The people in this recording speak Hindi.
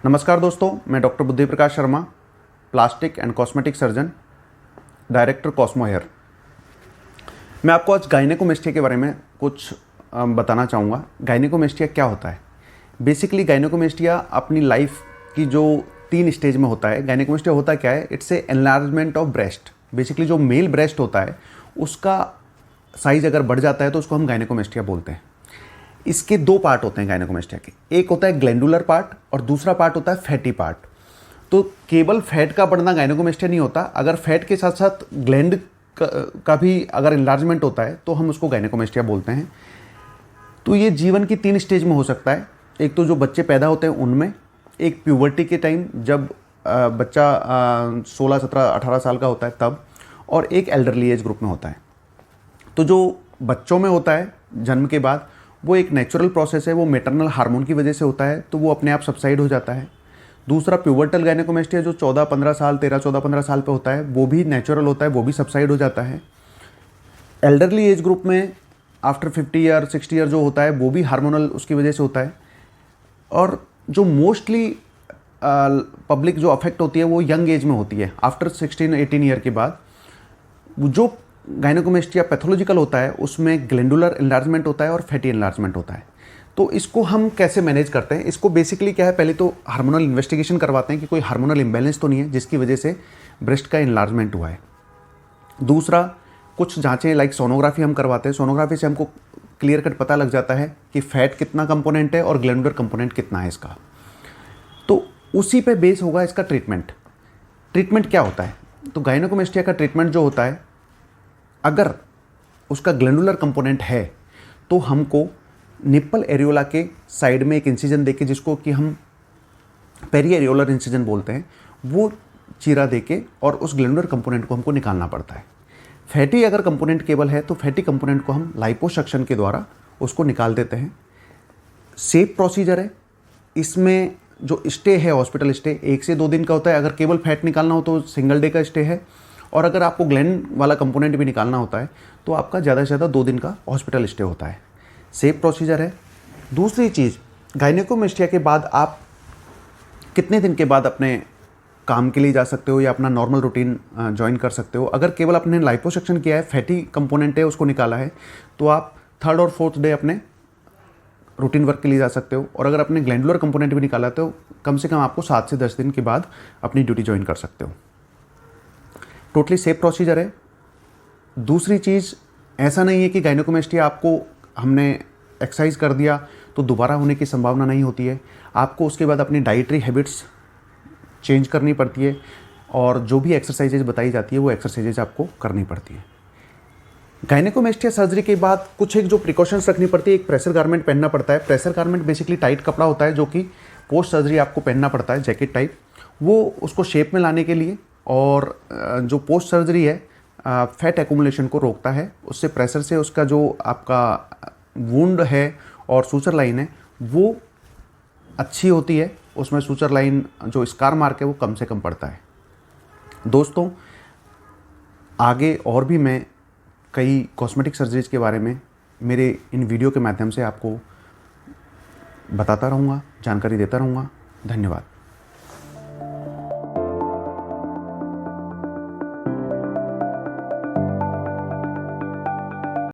नमस्कार दोस्तों, मैं doctor Buddhi Prakash Sharma, plastic and cosmetic surgeon, director Cosmo Hair. मैं आपको आज गायनेकोमेस्टिया के बारे में कुछ बताना चाहूँगा। गायनेकोमेस्टिया क्या होता है? बेसिकली गायनेकोमेस्टिया अपनी लाइफ की जो 3 स्टेज में होता है। गायनेकोमेस्टिया होता क्या है? It's a enlargement of breast. Basically जो मेल ब्रेस्ट होता है उसका साइज अगर बढ़ जाता है तो उसको हम गायनेकोमेस्टिया बोलते हैं। इसके 2 पार्ट होते हैं गायनेकोमेस्टिया के। एक होता है ग्लैंडुलर पार्ट और दूसरा पार्ट होता है फैटी पार्ट। तो केवल फैट का बढ़ना गायनेकोमेस्टिया नहीं होता, अगर फैट के साथ साथ ग्लैंड का भी अगर इन्लार्जमेंट होता है तो हम उसको गायनेकोमेस्टिया बोलते हैं। तो ये जीवन की 3 स्टेज में हो सकता है। एक तो जो बच्चे पैदा होते हैं उनमें, एक प्यूबर्टी के टाइम जब बच्चा 16, 17, 18 साल का होता है तब, और एक एल्डरली एज ग्रुप में होता है। तो जो बच्चों में होता है जन्म के बाद, वो एक नेचुरल प्रोसेस है, वो मैटरनल हार्मोन की वजह से होता है, तो वो अपने आप सबसाइड हो जाता है। दूसरा प्यूबर्टल गायनेकोमेस्टिया जो 14-15 साल 13-14-15 साल पे होता है, वो भी नेचुरल होता है, वो भी सबसाइड हो जाता है। एल्डरली एज ग्रुप में आफ्टर 50 ईयर 60 ईयर जो होता है वो भी हार्मोनल उसकी वजह से होता है। और जो मोस्टली पब्लिक जो अफेक्ट होती है वो यंग एज में होती है, आफ्टर 16-18 ईयर के बाद। जो गायनेकोमेस्टिया पैथोलॉजिकल होता है उसमें ग्लैंडुलर एनलार्जमेंट होता है और फैटी एनलार्जमेंट होता है। तो इसको हम कैसे मैनेज करते हैं? इसको बेसिकली क्या है, पहले तो हार्मोनल इन्वेस्टिगेशन करवाते हैं कि कोई हार्मोनल इम्बैलेंस तो नहीं है जिसकी वजह से ब्रेस्ट का एनलार्जमेंट हुआ है। दूसरा, कुछ जांचें लाइक सोनोग्राफी हम करवाते हैं। सोनोग्राफी से हमको क्लियर कट पता लग जाता है कि फैट कितना कंपोनेंट है और ग्लैंडुलर कंपोनेंट कितना है इसका। तो उसी पे बेस होगा इसका ट्रीटमेंट। ट्रीटमेंट क्या होता है? तो गायनेकोमेस्टिया का ट्रीटमेंट जो होता है, अगर उसका ग्लैंडुलर कंपोनेंट है तो हमको निप्पल एरियोला के साइड में एक इंसिजन देके, जिसको कि हम पेरी एरियोलर इंसिजन बोलते हैं, वो चीरा देके और उस ग्लैंडुलर कंपोनेंट को हमको निकालना पड़ता है। फैटी अगर कंपोनेंट केवल है तो फैटी कंपोनेंट को हम लाइपोसक्शन के द्वारा उसको निकाल देते हैं। सेफ प्रोसीजर है। इसमें जो स्टे है, हॉस्पिटल स्टे 1 से 2 दिन का होता है। अगर केवल फैट निकालना हो तो सिंगल डे का स्टे है, और अगर आपको ग्लैंड वाला कंपोनेंट भी निकालना होता है तो आपका ज़्यादा से ज़्यादा 2 दिन का हॉस्पिटल स्टे होता है। सेफ प्रोसीजर है। दूसरी चीज़, गायनेकोमेस्टिया के बाद आप कितने दिन के बाद अपने काम के लिए जा सकते हो या अपना नॉर्मल रूटीन ज्वाइन कर सकते हो? अगर केवल आपने लाइपोसक्शन किया है, फैटी कंपोनेंट है उसको निकाला है, तो आप 3rd और 4th डे अपने रूटीन वर्क के लिए जा सकते हो। और अगर आपने ग्लैंडुलर कंपोनेंट भी निकाला तो कम से कम आपको 7 से 10 दिन के बाद अपनी ड्यूटी ज्वाइन कर सकते हो। टोटली सेफ प्रोसीजर है। दूसरी चीज़, ऐसा नहीं है कि गायनेकोमेस्टिया आपको हमने एक्सरसाइज कर दिया तो दोबारा होने की संभावना नहीं होती है। आपको उसके बाद अपनी डाइटरी हैबिट्स चेंज करनी पड़ती है, और जो भी एक्सरसाइजेज बताई जाती है वो एक्सरसाइजेज आपको करनी पड़ती है। गायनेकोमेस्टिया सर्जरी के बाद कुछ एक जो प्रिकॉशंस रखनी पड़ती है, एक प्रेशर गारमेंट पहनना पड़ता है। प्रेशर गारमेंट बेसिकली टाइट कपड़ा होता है जो कि पोस्ट सर्जरी आपको पहनना पड़ता है, जैकेट टाइप, वो उसको शेप में लाने के लिए। और जो पोस्ट सर्जरी है फैट एक्यूमुलेशन को रोकता है, उससे प्रेशर से उसका जो आपका वुंड है और सूचर लाइन है वो अच्छी होती है, उसमें सूचर लाइन जो स्कार मार्क है वो कम से कम पड़ता है। दोस्तों, आगे और भी मैं कई कॉस्मेटिक सर्जरीज के बारे में मेरे इन वीडियो के माध्यम से आपको बताता रहूँगा, जानकारी देता रहूँगा। धन्यवाद।